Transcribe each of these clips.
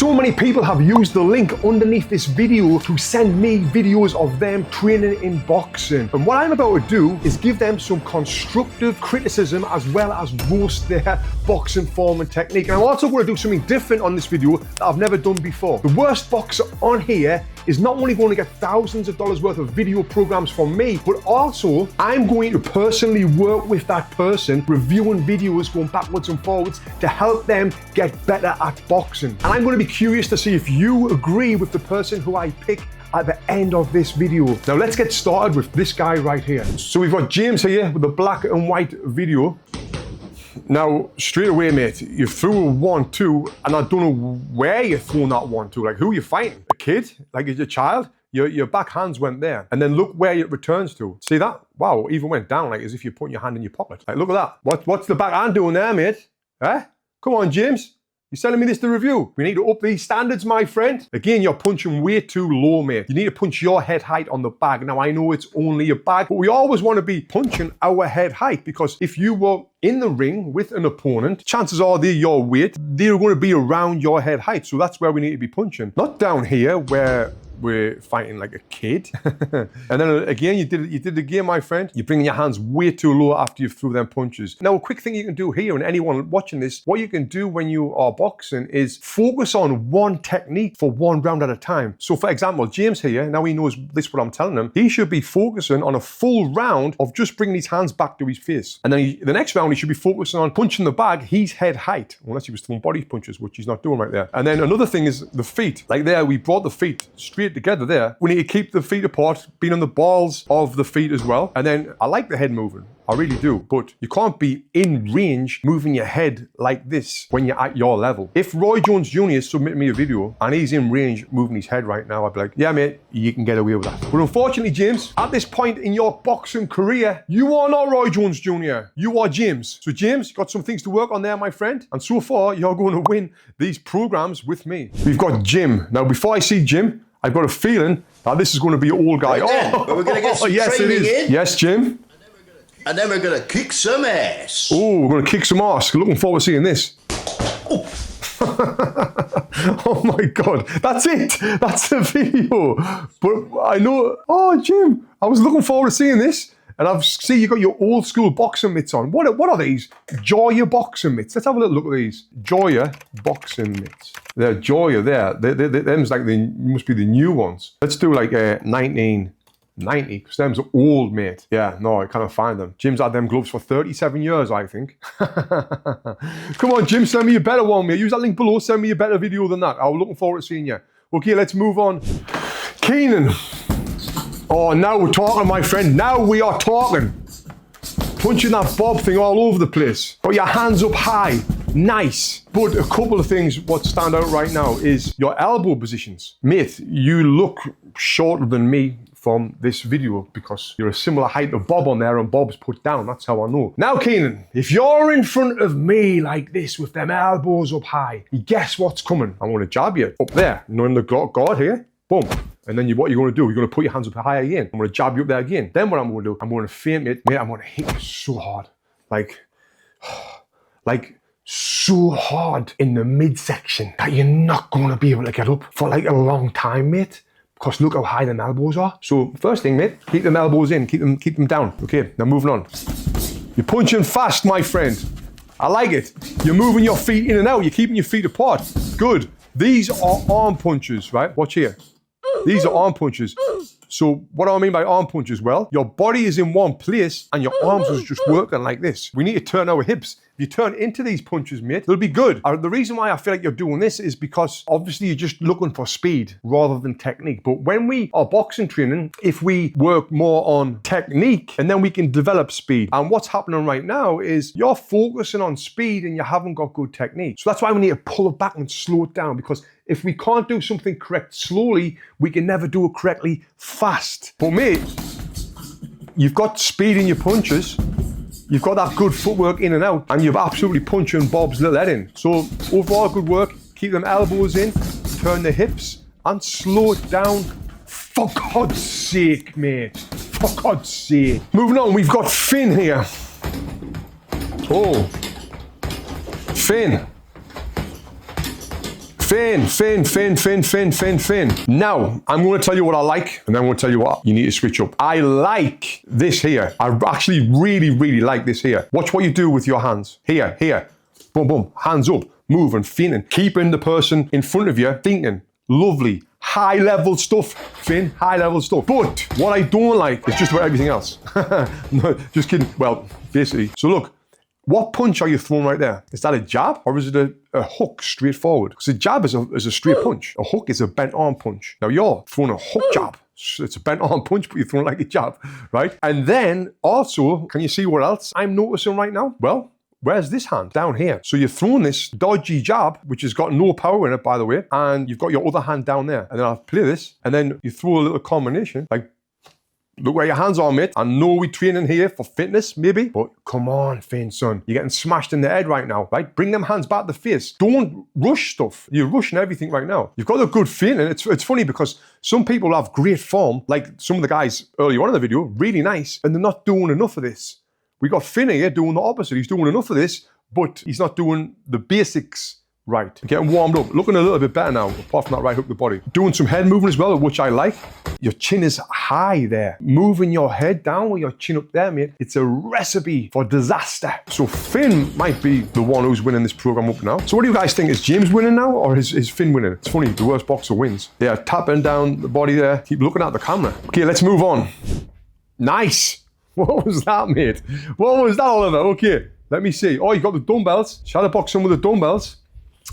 So many people have used the link underneath this video to send me videos of them training in boxing. And what I'm about to do is give them some constructive criticism as well as roast their boxing form and technique. And I'm also going to do something different on this video that I've never done before. The worst boxer on here is not only going to get thousands of dollars worth of video programs from me, but also I'm going to personally work with that person, reviewing videos going backwards and forwards to help them get better at boxing. And I'm going to be curious to see if you agree with the person who I pick at the end of this video. Now let's get started with this guy right here. So we've got James here with the black and white video. Now, straight away, mate, you threw a 1-2, and I don't know where you're throwing that 1-2. Like, who are you fighting? A kid? Like, a child? Your back hands went there. And then look where it returns to. See that? Wow, it even went down, like, as if you're putting your hand in your pocket. Like, look at that. What's the back hand doing there, mate? Eh? Come on, James. You're sending me this to review. We need to up these standards, my friend. Again, you're punching way too low, mate. You need to punch your head height on the bag. Now, I know it's only a bag, but we always want to be punching our head height, because if you were in the ring with an opponent, chances are they're your weight, they're going to be around your head height. So that's where we need to be punching. Not down here where we're fighting like a kid. And then again, you did it again, my friend. You're bringing your hands way too low after you threw them punches. Now, a quick thing you can do here, and anyone watching this, what you can do when you are boxing is focus on one technique for one round at a time. So for example, James here, now he knows this, what I'm telling him, he should be focusing on a full round of just bringing his hands back to his face. And then the next round, he should be focusing on punching the bag, his head height, unless he was throwing body punches, which he's not doing right there. And then another thing is the feet. Like there, we brought the feet straight together there. We need to keep the feet apart, being on the balls of the feet as well. And then I like the head moving. I really do. But you can't be in range moving your head like this when you're at your level. If Roy Jones Jr. submitted me a video and he's in range moving his head right now, I'd be like, yeah, mate, you can get away with that. But unfortunately, James, at this point in your boxing career, you are not Roy Jones Jr. You are James. So James, you've got some things to work on there, my friend. And so far, you're going to win these programs with me. We've got Jim. Now, before I see Jim, I've got a feeling that this is going to be an old guy. Right then, but we're going to get some yes, it training is. in. Yes, Jim. And then we're going to kick some ass. Oh, we're going to kick some ass. Looking forward to seeing this. Oh. Oh my God. That's it. That's the video. But I know. Oh, Jim, I was looking forward to seeing this. And I've seen you got your old school boxing mitts on. What are these? Joya boxing mitts. Let's have a little look at these. Joya boxing mitts. They're Joya there. Them's like must be the new ones. Let's do like 1990, because them's old, mate. Yeah, no, I can't find them. Jim's had them gloves for 37 years, I think. Come on, Jim, send me a better one, mate. Use that link below, send me a better video than that. I'm looking forward to seeing you. Okay, let's move on. Kenan. Oh, now we're talking, my friend. Now we are talking. Punching that bob thing all over the place. Got your hands up high. Nice. But a couple of things what stand out right now is your elbow positions. Mate, you look shorter than me from this video because you're a similar height of Bob on there and Bob's put down. That's how I know. Now, Kenan, if you're in front of me like this with them elbows up high, you guess what's coming? I'm going to jab you up there. You know, in the guard here. Boom. And then what you're going to do, you're going to put your hands up high again. I'm going to jab you up there again. Then what I'm going to do, I'm going to feint it. Mate, I'm going to hit you so hard. Like so hard in the midsection that you're not going to be able to get up for like a long time, mate. Because look how high them elbows are. So first thing, mate, keep them elbows in, keep them down. Okay, now moving on. You're punching fast, my friend. I like it. You're moving your feet in and out. You're keeping your feet apart. Good. These are arm punches, right? Watch here. These are arm punches. So what do I mean by arm punches? Well, your body is in one place and your arms is just working like this. We need to turn our hips. If you turn into these punches, mate, they'll be good. The reason why I feel like you're doing this is because obviously you're just looking for speed rather than technique. But when we are boxing training, if we work more on technique, and then we can develop speed. And what's happening right now is you're focusing on speed and you haven't got good technique. So that's why we need to pull it back and slow it down, because if we can't do something correct slowly, we can never do it correctly fast. But mate, you've got speed in your punches. You've got that good footwork in and out, and you're absolutely punching Bob's little head in. So overall, good work. Keep them elbows in, turn the hips, and slow it down. For God's sake, mate. For God's sake. Moving on, we've got Finn here. Oh. Finn. Fin. Now, I'm going to tell you what I like, and then I'm going to tell you what you need to switch up. I like this here. I actually really like this here. Watch what you do with your hands. Here. Boom, boom. Hands up. Moving, finning. Keeping the person in front of you thinking. Lovely. High-level stuff, Finn. High-level stuff. But what I don't like is just about everything else. No, just kidding. Well, basically. So look. What punch are you throwing right there? Is that a jab or is it a hook straight forward? Because a jab is a straight punch. A hook is a bent arm punch. Now you're throwing a hook jab. It's a bent arm punch, but you're throwing like a jab, right? And then also, can you see what else I'm noticing right now? Well, where's this hand? Down here. So you're throwing this dodgy jab, which has got no power in it, by the way, and you've got your other hand down there. And then I'll play this, and then you throw a little combination, like, look where your hands are, mate. I know we're training here for fitness, maybe, but come on, Finn, son. You're getting smashed in the head right now, right? Bring them hands back to the face. Don't rush stuff. You're rushing everything right now. You've got a good feeling. It's funny because some people have great form, like some of the guys earlier on in the video, really nice, and they're not doing enough of this. We got Finn here doing the opposite. He's doing enough of this, but he's not doing the basics right. Getting warmed up. Looking a little bit better now, apart from that right hook to the body. Doing some head movement as well, which I like. Your chin is high there. Moving your head down with your chin up there, mate. It's a recipe for disaster. So Finn might be the one who's winning this program up now. So what do you guys think? Is James winning now or is Finn winning? It's funny, the worst boxer wins. Yeah, tapping down the body there. Keep looking at the camera. Okay, let's move on. Nice. What was that, mate? What was that, Oliver? Okay, let me see. Oh, you got the dumbbells. Shadowboxing with the dumbbells.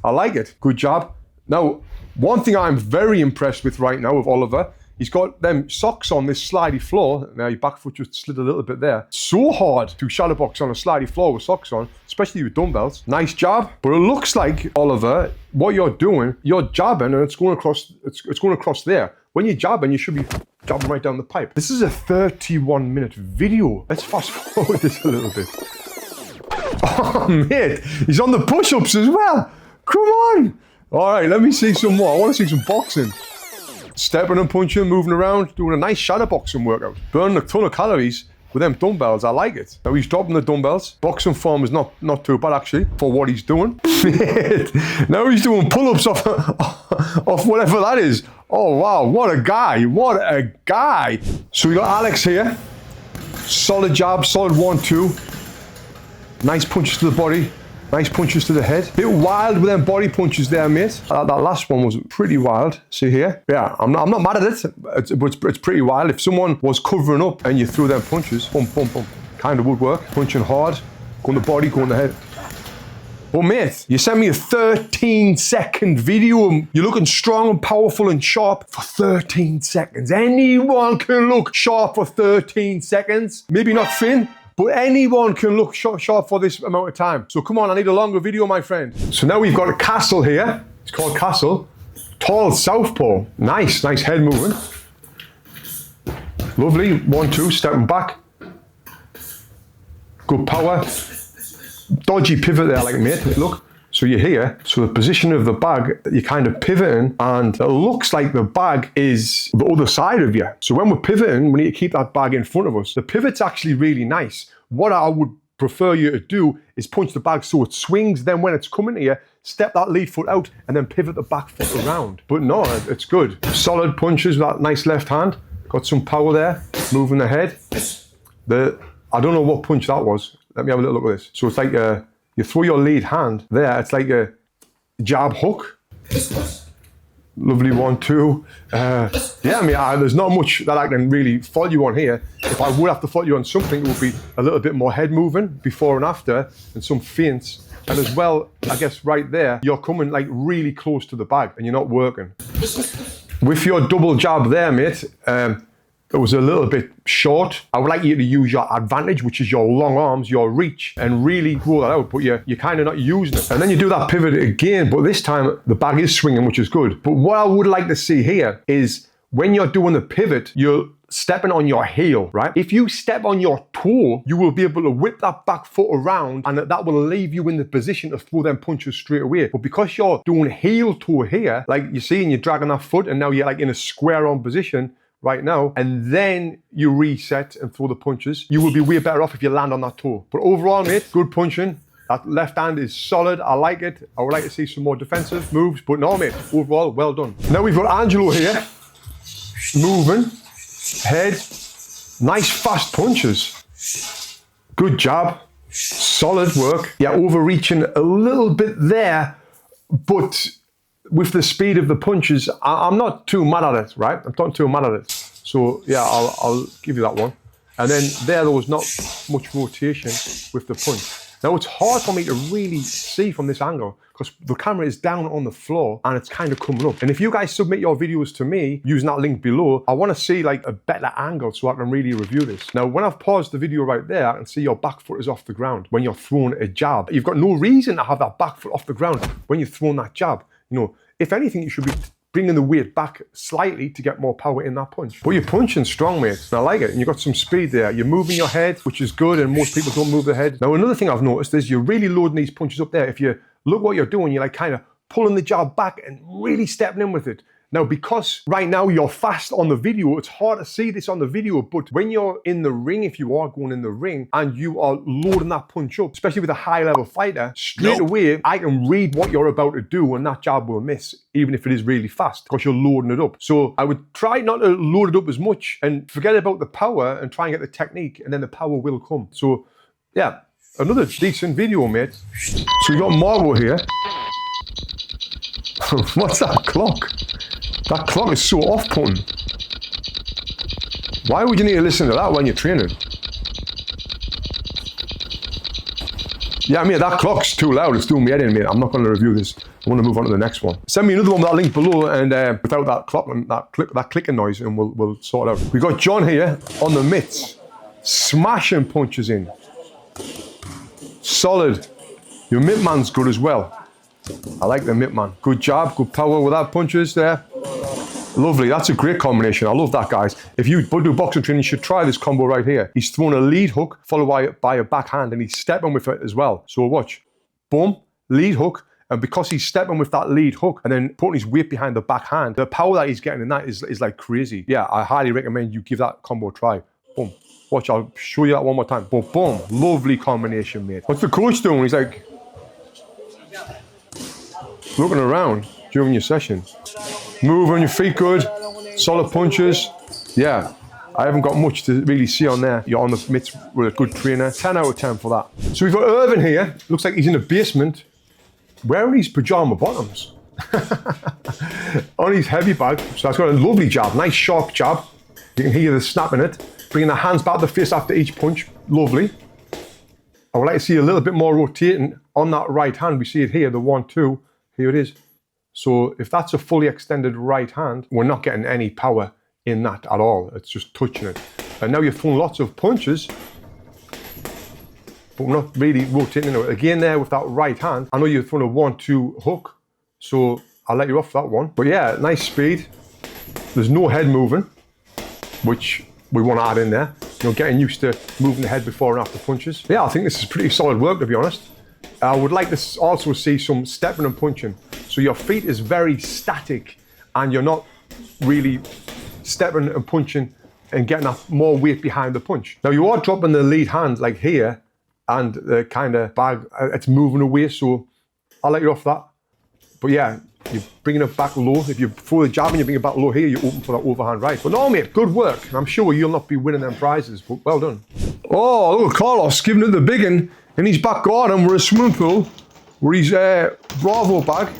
I like it. Good job. Now, one thing I'm very impressed with right now with Oliver, he's got them socks on this slidey floor. Now, your back foot just slid a little bit there. So hard to shadowbox on a slidey floor with socks on, especially with dumbbells. Nice job. But it looks like, Oliver, what you're doing, you're jabbing and it's going across there. When you're jabbing, you should be jabbing right down the pipe. This is a 31-minute video. Let's fast forward this a little bit. Oh, mate, he's on the push-ups as well. Come on. All right, let me see some more. I want to see some boxing. Stepping and punching, moving around, doing a nice shadow boxing workout. Burning a ton of calories with them dumbbells. I like it. Now he's dropping the dumbbells. Boxing form is not too bad, actually, for what he's doing. Now he's doing pull-ups off whatever that is. Oh, wow, what a guy. What a guy. So we got Alex here. Solid jab, solid 1-2. Nice punches to the body. Nice punches to the head. Bit wild with them body punches there, mate. That last one was pretty wild. See here? Yeah, I'm not mad at it. It's pretty wild. If someone was covering up and you threw them punches, boom, boom, boom, kind of would work. Punching hard, go in the body, go in the head. Well, mate, you sent me a 13-second video. You're looking strong and powerful and sharp for 13 seconds. Anyone can look sharp for 13 seconds. Maybe not Finn, but anyone can look sharp for this amount of time. So come on, I need a longer video, my friend. So now we've got a castle here. It's called castle. Tall southpaw. Nice head movement. Lovely. 1-2, stepping back. Good power. Dodgy pivot there, like, mate. Look. So you're here. So the position of the bag, you're kind of pivoting, and it looks like the bag is the other side of you. So when we're pivoting, we need to keep that bag in front of us. The pivot's actually really nice. What I would prefer you to do is punch the bag so it swings. Then when it's coming to you, step that lead foot out and then pivot the back foot around. But no, it's good. Solid punches with that nice left hand. Got some power there. Moving the head. I don't know what punch that was. Let me have a little look at this. So it's like you throw your lead hand there. It's like a jab hook. Lovely 1-2. Yeah, I mean, there's not much that I can really fault you on here. If I would have to fault you on something, it would be a little bit more head movement before and after, and some feints. And as well, I guess right there, you're coming like really close to the bag and you're not working. With your double jab there, mate, it was a little bit short. I would like you to use your advantage, which is your long arms, your reach, and really grow that out, but you're kind of not using it. And then you do that pivot again, but this time the bag is swinging, which is good. But what I would like to see here is when you're doing the pivot, you're stepping on your heel, right? If you step on your toe, you will be able to whip that back foot around, and that will leave you in the position to throw them punches straight away. But because you're doing heel toe here, like you see, and you're dragging that foot, and now you're like in a square on position, right now, and then you reset and throw the punches, you will be way better off if you land on that toe. But overall, mate, good punching, That left hand is solid. I like it. I would like to see some more defensive moves, but no, mate. Overall, well done. Now we've got Angelo here. Moving. Head. Nice fast punches. Good jab. Solid work. Yeah, overreaching a little bit there, but with the speed of the punches, I'm not too mad at it, right? I'm not too mad at it. So yeah, I'll give you that one. And then there was not much rotation with the punch. Now it's hard for me to really see from this angle because the camera is down on the floor and it's kind of coming up. And if you guys submit your videos to me using that link below, I want to see like a better angle so I can really review this. Now, when I've paused the video right there, I can see your back foot is off the ground when you're throwing a jab. You've got no reason to have that back foot off the ground when you're throwing that jab. You know, if anything, you should be bringing the weight back slightly to get more power in that punch. But you're punching strong, mate. And I like it. And you've got some speed there. You're moving your head, which is good. And most people don't move their head. Now, another thing I've noticed is you're really loading these punches up there. If you look what you're doing, you're like kind of pulling the jab back and really stepping in with it. Now, because right now you're fast on the video, it's hard to see this on the video, but when you're in the ring, if you are going in the ring and you are loading that punch up, especially with a high level fighter, straight away, I can read what you're about to do and that jab will miss, even if it is really fast, because you're loading it up. So I would try not to load it up as much and forget about the power and try and get the technique, and then the power will come. So yeah, another decent video, mate. So we got Margot here. What's that clock? That clock is so off-putting. Why would you need to listen to that when you're training? Yeah, I mean, that clock's too loud. It's doing me head in, mate. I'm not going to review this. I want to move on to the next one. Send me another one with that link below, and without that clock and that clicking noise, and we'll sort it out. We've got John here on the mitts. Smashing punches in. Solid. Your mitt man's good as well. I like the mitt man. Good jab, good power with that punches there. Lovely, that's a great combination. I love that, guys. If you do boxing training, you should try this combo right here. He's throwing a lead hook followed by a backhand, and he's stepping with it as well. So watch, boom, lead hook, and because he's stepping with that lead hook and then putting his weight behind the backhand, the power that he's getting in that is like crazy. Yeah, I highly recommend you give that combo a try. Boom. Watch, I'll show you that one more time. Boom, boom. Lovely combination, mate. What's the coach doing? He's like looking around during your session. Move on your feet good. Solid punches. Yeah, I haven't got much to really see on there. You're on the mitts with a good trainer. 10 out of 10 for that. So we've got Irvin here. Looks like he's in the basement. Wearing his pajama bottoms. On his heavy bag. So that's got a lovely jab. Nice sharp jab. You can hear the snap in it. Bringing the hands back to the face after each punch. Lovely. I would like to see a little bit more rotating on that right hand. We see it here, the 1-2. Here it is. So if that's a fully extended right hand, we're not getting any power in that at all. It's just touching it. And now you've thrown lots of punches, but we're not really rotating it. Again there with that right hand, I know you've thrown a 1-2 hook, so I'll let you off that one. But yeah, nice speed. There's no head moving, which we want to add in there. You know, getting used to moving the head before and after punches. Yeah, I think this is pretty solid work, to be honest. I would like to also see some stepping and punching. So your feet is very static and you're not really stepping and punching and getting more weight behind the punch. Now you are dropping the lead hand like here and the kind of bag, it's moving away, so I'll let you off that. But yeah, you're bringing it back low. If you throw the jab and you bring it back low here, you're open for that overhand right. But no, mate, good work. And I'm sure you'll not be winning them prizes, but well done. Oh, look at Carlos giving it the big one in his back garden with a swimming pool with his Bravo bag.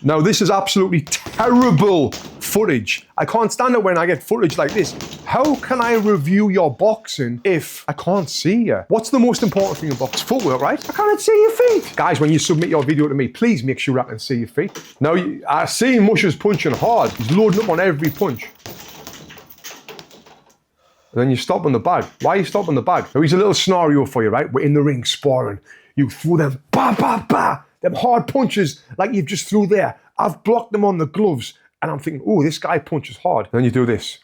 Now this is absolutely terrible footage. I can't stand it when I get footage like this. How can I review your boxing if I can't see you? What's the most important thing in boxing? Footwork, right? I can't see your feet. Guys, when you submit your video to me, please make sure I can see your feet. Now, I see Musher's punching hard. He's loading up on every punch. And then you stop on the bag. Why are you stopping the bag? Now, here's a little scenario for you, right? We're in the ring sparring. You throw them, ba, ba, ba. Them hard punches like you've just threw there. I've blocked them on the gloves and I'm thinking, oh, this guy punches hard. Then you do this.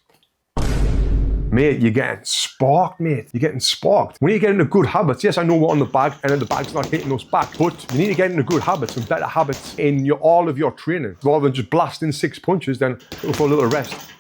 Mate, you're getting sparked, mate. You're getting sparked. We need to get into good habits. Yes, I know we're on the bag and then the bag's not hitting us back, but you need to get into good habits and better habits in all of your training. Rather than just blasting 6 punches, then go for a little rest.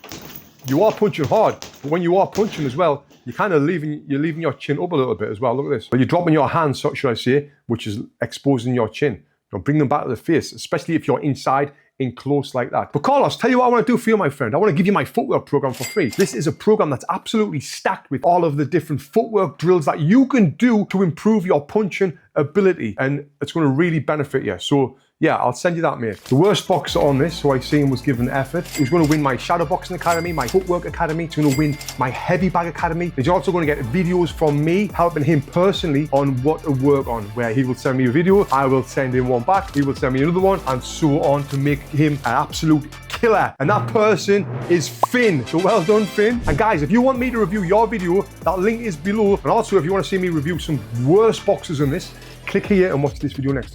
You are punching hard, but when you are punching as well, you're kind of leaving your chin up a little bit as well. Look at this. But you're dropping your hands, so should I say, which is exposing your chin. Bring them back to the face, especially if you're inside in close like that. But Carlos, tell you what I want to do for you, my friend. I want to give you my footwork program for free. This is a program that's absolutely stacked with all of the different footwork drills that you can do to improve your punching ability, and it's going to really benefit you. So yeah, I'll send you that, mate. The worst boxer on this, who I seen was given effort, who's going to win my shadowboxing academy, my footwork academy. He's going to win my Heavybag academy. He's also going to get videos from me helping him personally on what to work on, where he will send me a video, I will send him one back, he will send me another one, and so on, to make him an absolute killer. And that person is Finn. So well done, Finn. And guys, if you want me to review your video, that link is below. And also, if you want to see me review some worse boxers than this, click here and watch this video next.